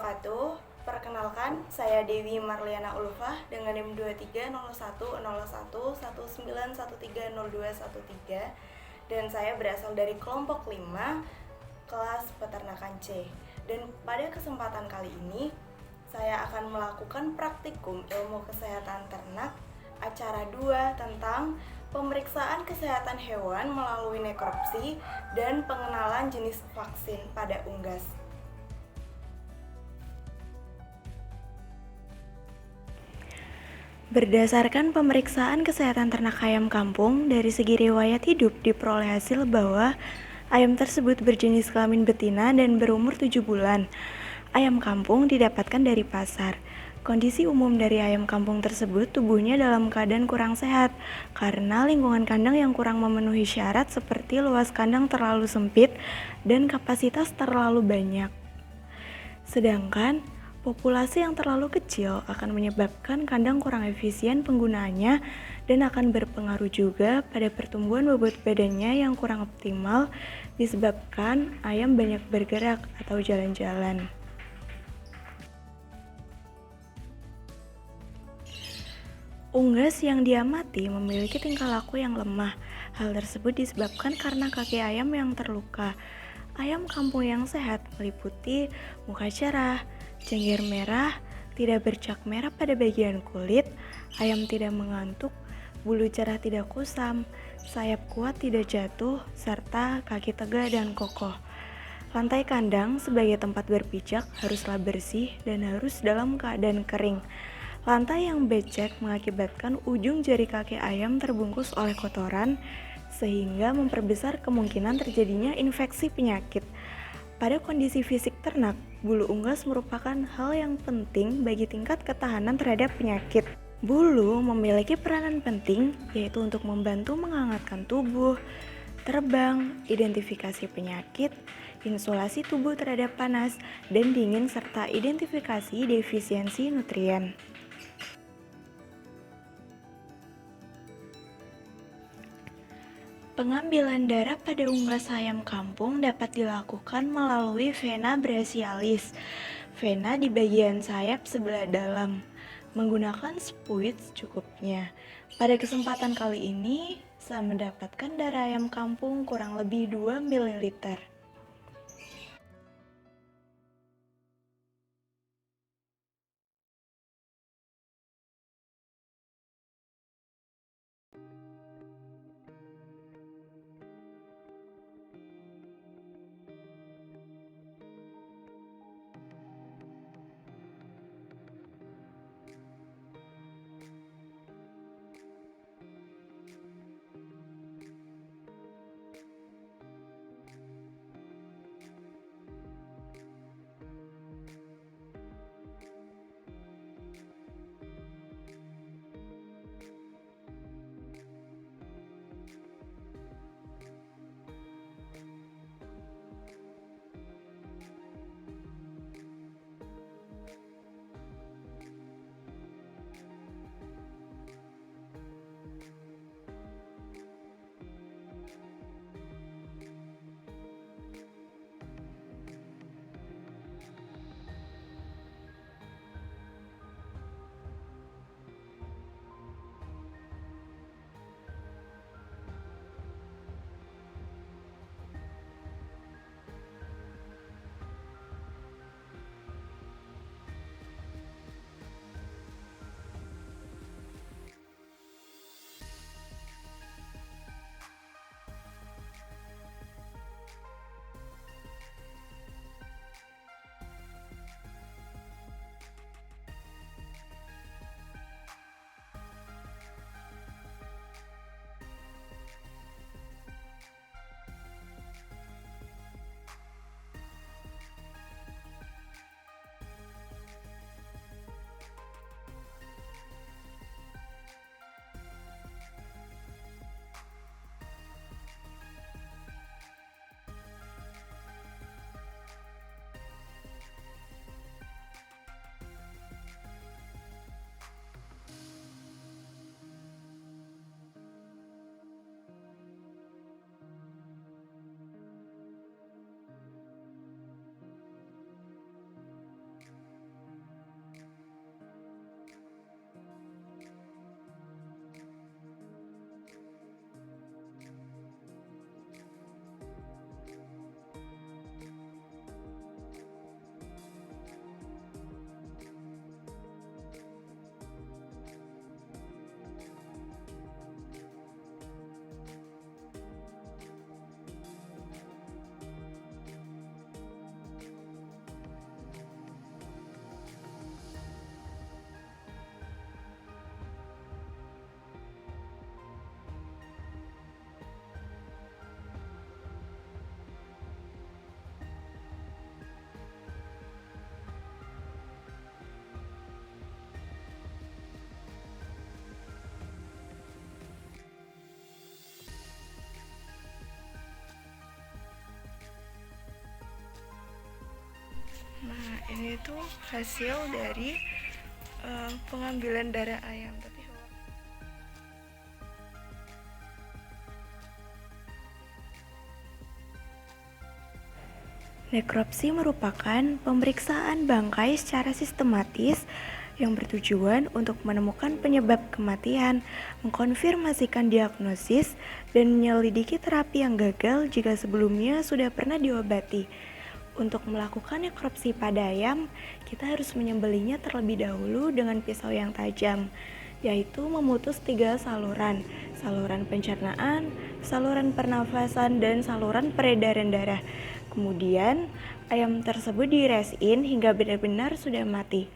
wabarakatuh. Perkenalkan, saya Dewi Marliana Ulfah dengan NIM 23010119130213 dan saya berasal dari kelompok 5 kelas peternakan C. Dan pada kesempatan kali ini saya akan melakukan praktikum ilmu kesehatan ternak acara 2 tentang pemeriksaan kesehatan hewan melalui nekropsi dan pengenalan jenis vaksin pada unggas. Berdasarkan pemeriksaan kesehatan ternak ayam kampung, dari segi riwayat hidup diperoleh hasil bahwa ayam tersebut berjenis kelamin betina dan berumur 7 bulan. Ayam kampung didapatkan dari pasar. Kondisi umum dari ayam kampung tersebut tubuhnya dalam keadaan kurang sehat karena lingkungan kandang yang kurang memenuhi syarat seperti luas kandang terlalu sempit dan kapasitas terlalu banyak. Sedangkan populasi yang terlalu kecil akan menyebabkan kandang kurang efisien penggunaannya dan akan berpengaruh juga pada pertumbuhan bobot badannya yang kurang optimal disebabkan ayam banyak bergerak atau jalan-jalan. Unggas yang diamati memiliki tingkah laku yang lemah. Hal tersebut disebabkan karena kaki ayam yang terluka. Ayam kampung yang sehat meliputi muka cerah, cengger merah, tidak bercak merah pada bagian kulit, ayam tidak mengantuk, bulu cerah tidak kusam, sayap kuat tidak jatuh, serta kaki tegak dan kokoh. Lantai kandang sebagai tempat berpijak haruslah bersih dan harus dalam keadaan kering. Lantai yang becek mengakibatkan ujung jari kaki ayam terbungkus oleh kotoran sehingga memperbesar kemungkinan terjadinya infeksi penyakit. Pada kondisi fisik ternak, bulu unggas merupakan hal yang penting bagi tingkat ketahanan terhadap penyakit. Bulu memiliki peranan penting yaitu untuk membantu menghangatkan tubuh, terbang, identifikasi penyakit, insulasi tubuh terhadap panas dan dingin serta identifikasi defisiensi nutrien. Pengambilan darah pada unggas ayam kampung dapat dilakukan melalui vena brachialis, vena di bagian sayap sebelah dalam, menggunakan spuit secukupnya. Pada kesempatan kali ini, saya mendapatkan darah ayam kampung kurang lebih 2 ml. Ini tuh hasil dari pengambilan darah ayam. Tapi nekropsi merupakan pemeriksaan bangkai secara sistematis yang bertujuan untuk menemukan penyebab kematian, mengkonfirmasikan diagnosis, dan menyelidiki terapi yang gagal jika sebelumnya sudah pernah diobati. Untuk melakukan nekropsi pada ayam, kita harus menyembelihnya terlebih dahulu dengan pisau yang tajam, yaitu memutus 3 saluran, saluran pencernaan, saluran pernafasan, dan saluran peredaran darah. Kemudian, ayam tersebut diresin hingga benar-benar sudah mati.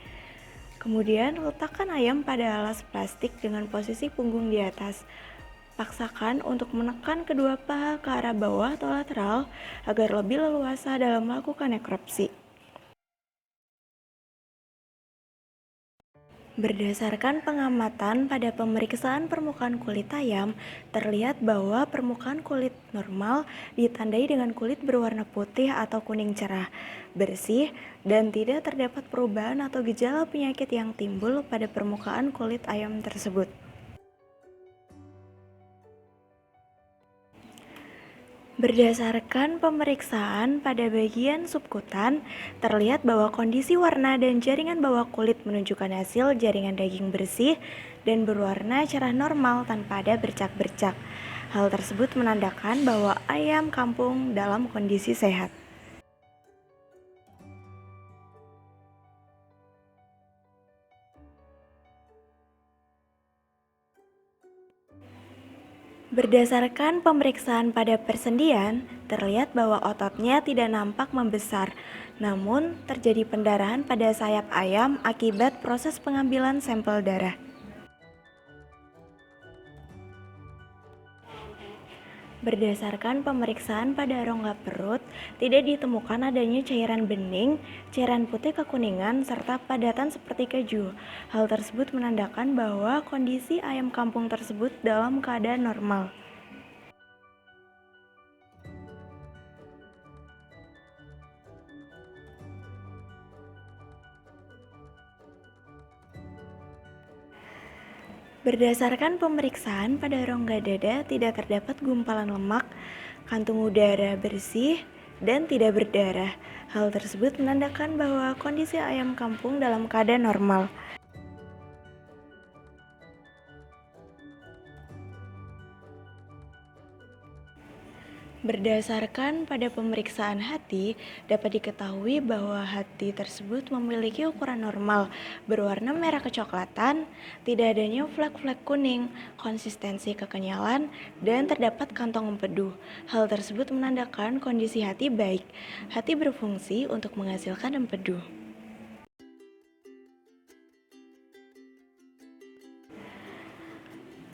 Kemudian, letakkan ayam pada alas plastik dengan posisi punggung di atas. Paksakan untuk menekan kedua paha ke arah bawah atau lateral agar lebih leluasa dalam melakukan nekropsi. Berdasarkan pengamatan pada pemeriksaan permukaan kulit ayam, terlihat bahwa permukaan kulit normal ditandai dengan kulit berwarna putih atau kuning cerah, bersih, dan tidak terdapat perubahan atau gejala penyakit yang timbul pada permukaan kulit ayam tersebut. Berdasarkan pemeriksaan pada bagian subkutan, terlihat bahwa kondisi warna dan jaringan bawah kulit menunjukkan hasil jaringan daging bersih dan berwarna cerah normal tanpa ada bercak-bercak. Hal tersebut menandakan bahwa ayam kampung dalam kondisi sehat. Berdasarkan pemeriksaan pada persendian, terlihat bahwa ototnya tidak nampak membesar, namun terjadi pendarahan pada sayap ayam akibat proses pengambilan sampel darah. Berdasarkan pemeriksaan pada rongga perut, tidak ditemukan adanya cairan bening, cairan putih kekuningan, serta padatan seperti keju. Hal tersebut menandakan bahwa kondisi ayam kampung tersebut dalam keadaan normal. Berdasarkan pemeriksaan pada rongga dada tidak terdapat gumpalan lemak, kantung udara bersih, dan tidak berdarah. Hal tersebut menandakan bahwa kondisi ayam kampung dalam keadaan normal. Berdasarkan pada pemeriksaan hati, dapat diketahui bahwa hati tersebut memiliki ukuran normal, berwarna merah kecoklatan, tidak adanya flek-flek kuning, konsistensi kekenyalan, dan terdapat kantong empedu. Hal tersebut menandakan kondisi hati baik. Hati berfungsi untuk menghasilkan empedu.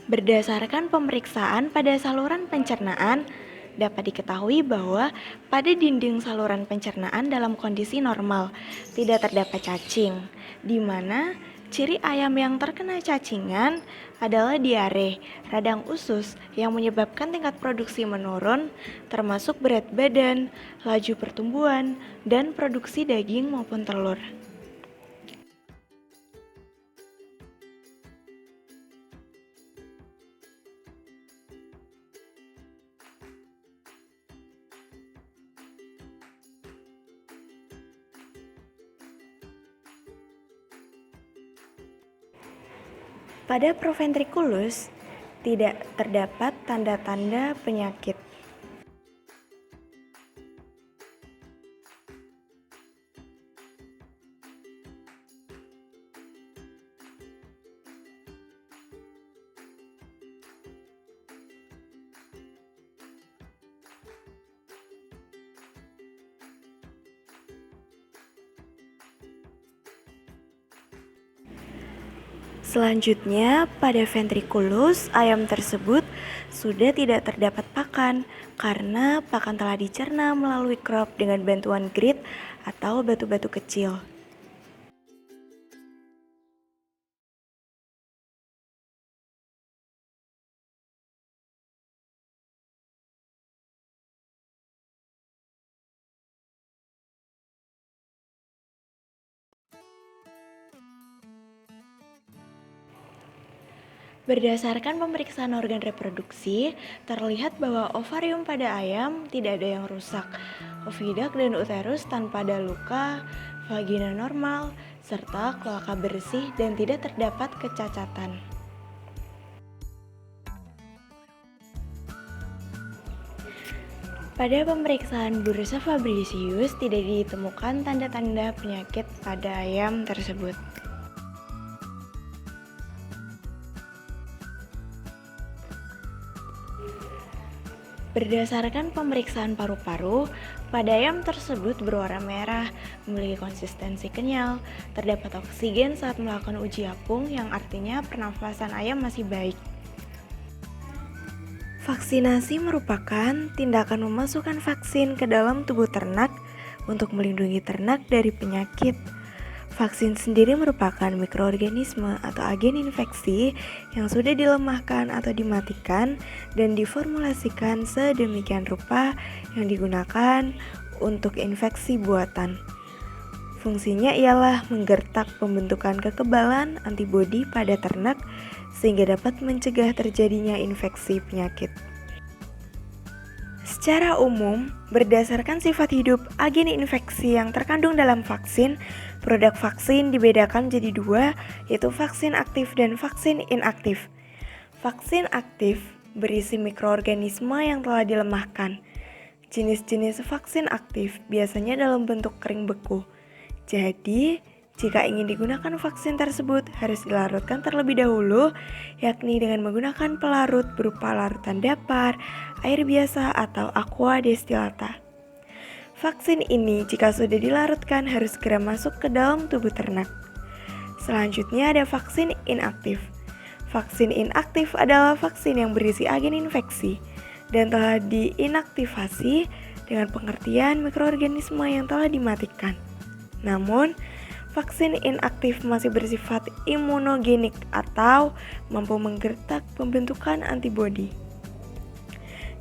Berdasarkan pemeriksaan pada saluran pencernaan, dapat diketahui bahwa pada dinding saluran pencernaan dalam kondisi normal, tidak terdapat cacing, di mana ciri ayam yang terkena cacingan adalah diare, radang usus yang menyebabkan tingkat produksi menurun, termasuk berat badan, laju pertumbuhan, dan produksi daging maupun telur. Pada Proventriculus tidak terdapat tanda-tanda penyakit. Selanjutnya, pada ventriculus, ayam tersebut sudah tidak terdapat pakan karena pakan telah dicerna melalui crop dengan bantuan grit atau batu-batu kecil. Berdasarkan pemeriksaan organ reproduksi, terlihat bahwa ovarium pada ayam tidak ada yang rusak, oviduct dan uterus tanpa ada luka, vagina normal, serta kloaka bersih dan tidak terdapat kecacatan. Pada pemeriksaan Bursa Fabricius tidak ditemukan tanda-tanda penyakit pada ayam tersebut. Berdasarkan pemeriksaan paru-paru, pada ayam tersebut berwarna merah, memiliki konsistensi kenyal, terdapat oksigen saat melakukan uji apung yang artinya pernafasan ayam masih baik. Vaksinasi merupakan tindakan memasukkan vaksin ke dalam tubuh ternak untuk melindungi ternak dari penyakit. Vaksin sendiri merupakan mikroorganisme atau agen infeksi yang sudah dilemahkan atau dimatikan dan diformulasikan sedemikian rupa yang digunakan untuk infeksi buatan. Fungsinya ialah menggertak pembentukan kekebalan antibodi pada ternak sehingga dapat mencegah terjadinya infeksi penyakit. Secara umum, berdasarkan sifat hidup agen infeksi yang terkandung dalam vaksin, produk vaksin dibedakan menjadi dua, yaitu vaksin aktif dan vaksin inaktif. Vaksin aktif berisi mikroorganisme yang telah dilemahkan. Jenis-jenis vaksin aktif biasanya dalam bentuk kering beku. Jadi, jika ingin digunakan vaksin tersebut harus dilarutkan terlebih dahulu, yakni dengan menggunakan pelarut berupa larutan dapar, air biasa atau aqua destillata. Vaksin ini jika sudah dilarutkan harus segera masuk ke dalam tubuh ternak. Selanjutnya ada vaksin inaktif. Vaksin inaktif adalah vaksin yang berisi agen infeksi dan telah diinaktivasi dengan pengertian mikroorganisme yang telah dimatikan. Namun, vaksin inaktif masih bersifat imunogenik atau mampu menggertak pembentukan antibodi.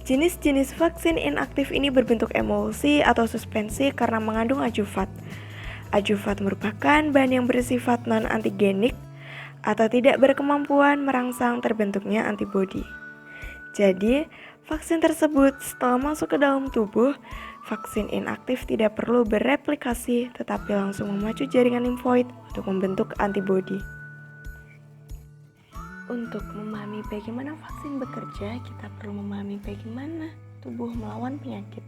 Jenis-jenis vaksin inaktif ini berbentuk emulsi atau suspensi karena mengandung adjuvant. Adjuvant merupakan bahan yang bersifat non-antigenik atau tidak berkemampuan merangsang terbentuknya antibodi. Jadi, vaksin tersebut setelah masuk ke dalam tubuh, vaksin inaktif tidak perlu bereplikasi tetapi langsung memacu jaringan limfoid untuk membentuk antibodi. Untuk memahami bagaimana vaksin bekerja, kita perlu memahami bagaimana tubuh melawan penyakit.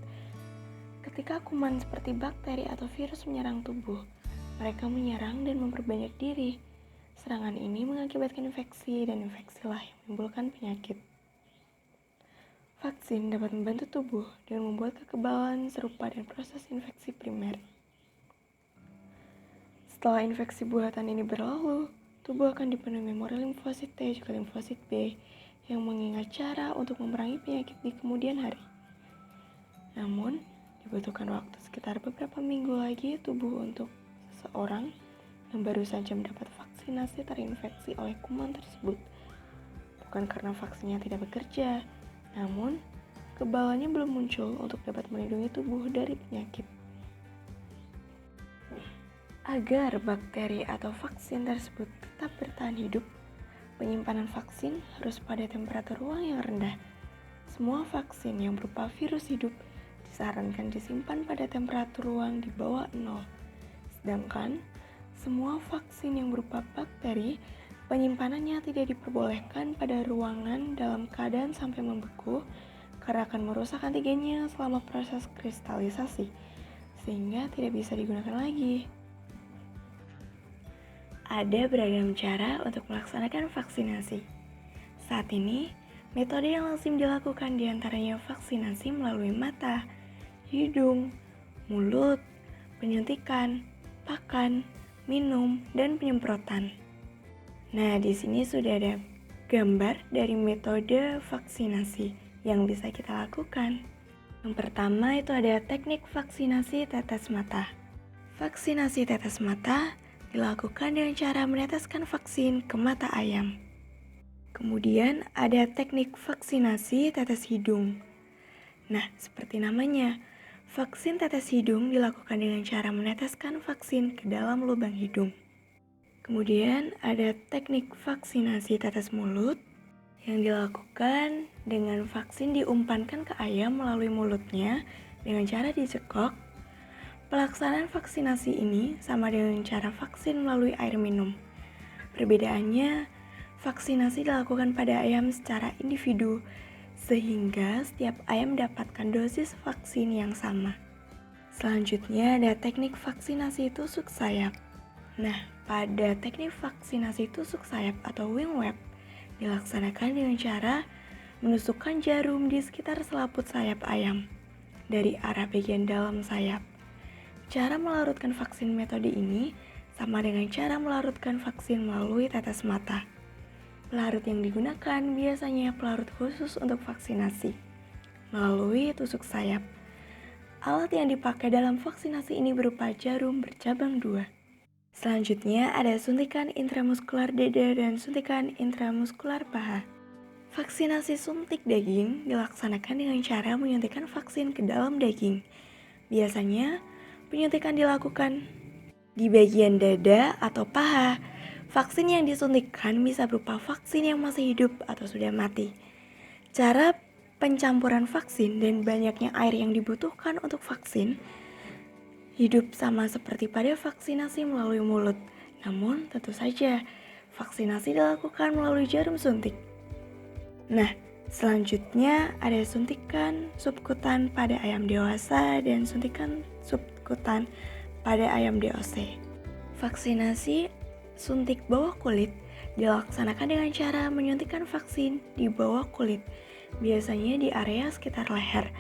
Ketika kuman seperti bakteri atau virus menyerang tubuh, mereka menyerang dan memperbanyak diri. Serangan ini mengakibatkan infeksi dan infeksilah yang menimbulkan penyakit. Vaksin dapat membantu tubuh dengan membuat kekebalan serupa dengan proses infeksi primer. Setelah infeksi buatan ini berlalu, tubuh akan dipenuhi memori limfosit T juga limfosit B yang mengingat cara untuk memerangi penyakit di kemudian hari. Namun, dibutuhkan waktu sekitar beberapa minggu lagi tubuh untuk seseorang yang baru saja mendapat vaksinasi terinfeksi oleh kuman tersebut. Bukan karena vaksinnya tidak bekerja, namun kekebalannya belum muncul untuk dapat melindungi tubuh dari penyakit. Agar bakteri atau vaksin tersebut tetap bertahan hidup, penyimpanan vaksin harus pada temperatur ruang yang rendah. Semua vaksin yang berupa virus hidup disarankan disimpan pada temperatur ruang di bawah 0. Sedangkan semua vaksin yang berupa bakteri, penyimpanannya tidak diperbolehkan pada ruangan dalam keadaan sampai membeku karena akan merusak antigennya selama proses kristalisasi, sehingga tidak bisa digunakan lagi. Ada beragam cara untuk melaksanakan vaksinasi. Saat ini, metode yang lazim dilakukan diantaranya vaksinasi melalui mata, hidung, mulut, penyuntikan, pakan, minum, dan penyemprotan. Nah, di sini sudah ada gambar dari metode vaksinasi yang bisa kita lakukan. Yang pertama itu ada teknik vaksinasi tetes mata. Vaksinasi tetes mata dilakukan dengan cara meneteskan vaksin ke mata ayam. Kemudian ada teknik vaksinasi tetes hidung. Nah, seperti namanya, vaksin tetes hidung dilakukan dengan cara meneteskan vaksin ke dalam lubang hidung. Kemudian ada teknik vaksinasi tetes mulut. Yang dilakukan dengan vaksin diumpankan ke ayam melalui mulutnya dengan cara dicekok. Pelaksanaan vaksinasi ini sama dengan cara vaksin melalui air minum. Perbedaannya, vaksinasi dilakukan pada ayam secara individu, sehingga setiap ayam mendapatkan dosis vaksin yang sama. Selanjutnya ada teknik vaksinasi tusuk sayap. Nah, pada teknik vaksinasi tusuk sayap atau wingweb, dilaksanakan dengan cara menusukkan jarum di sekitar selaput sayap ayam dari arah bagian dalam sayap. Cara melarutkan vaksin metode ini sama dengan cara melarutkan vaksin melalui tetes mata. Pelarut yang digunakan biasanya pelarut khusus untuk vaksinasi melalui tusuk sayap. Alat yang dipakai dalam vaksinasi ini berupa jarum bercabang 2. Selanjutnya ada suntikan intramuskular dada dan suntikan intramuskular paha. Vaksinasi suntik daging dilaksanakan dengan cara menyuntikkan vaksin ke dalam daging. Biasanya, penyuntikan dilakukan di bagian dada atau paha. Vaksin yang disuntikkan bisa berupa vaksin yang masih hidup atau sudah mati. Cara pencampuran vaksin dan banyaknya air yang dibutuhkan untuk vaksin hidup sama seperti pada vaksinasi melalui mulut. Namun tentu saja vaksinasi dilakukan melalui jarum suntik. Nah, selanjutnya ada suntikan subkutan pada ayam dewasa dan suntikan subkutan pada ayam DOC. Vaksinasi suntik bawah kulit dilaksanakan dengan cara menyuntikkan vaksin di bawah kulit, biasanya di area sekitar leher.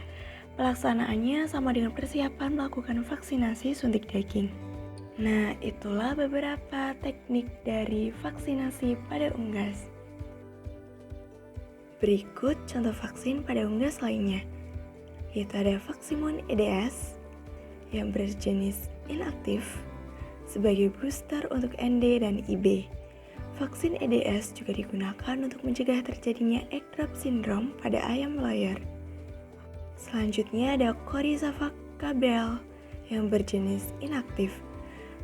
Pelaksanaannya sama dengan persiapan melakukan vaksinasi suntik daging. Nah, itulah beberapa teknik dari vaksinasi pada unggas. Berikut contoh vaksin pada unggas lainnya, yaitu ada Vaksimun EDS yang berjenis inaktif sebagai booster untuk ND dan IB. Vaksin EDS juga digunakan untuk mencegah terjadinya egg drop syndrome pada ayam layar. Selanjutnya ada Coryza Cabel yang berjenis inaktif.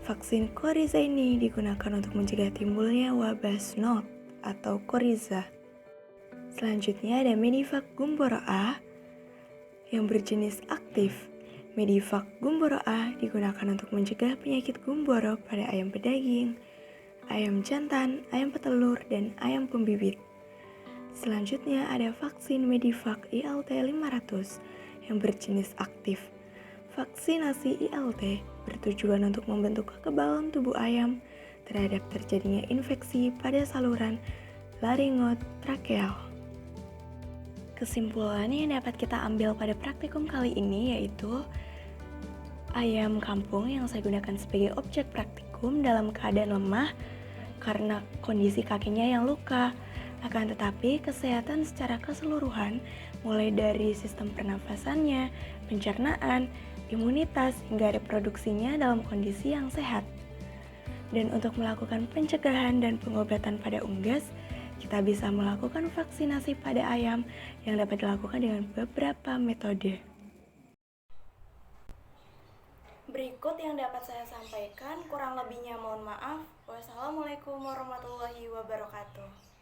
Vaksin Coryza ini digunakan untuk mencegah timbulnya wabah snot atau Coryza. Selanjutnya ada Medivac Gumboro A yang berjenis aktif. Medivac Gumboro A digunakan untuk mencegah penyakit gumboro pada ayam pedaging, ayam jantan, ayam petelur, dan ayam pembibit. Selanjutnya ada vaksin Medivac ILT 500 yang berjenis aktif. Vaksinasi ILT bertujuan untuk membentuk kekebalan tubuh ayam terhadap terjadinya infeksi pada saluran laringotrakeal. Kesimpulan yang dapat kita ambil pada praktikum kali ini yaitu ayam kampung yang saya gunakan sebagai objek praktikum dalam keadaan lemah karena kondisi kakinya yang luka. Akan tetapi kesehatan secara keseluruhan mulai dari sistem pernafasannya, pencernaan, imunitas hingga reproduksinya dalam kondisi yang sehat. Dan untuk melakukan pencegahan dan pengobatan pada unggas, kita bisa melakukan vaksinasi pada ayam yang dapat dilakukan dengan beberapa metode. Berikut yang dapat saya sampaikan, kurang lebihnya mohon maaf. Wassalamualaikum warahmatullahi wabarakatuh.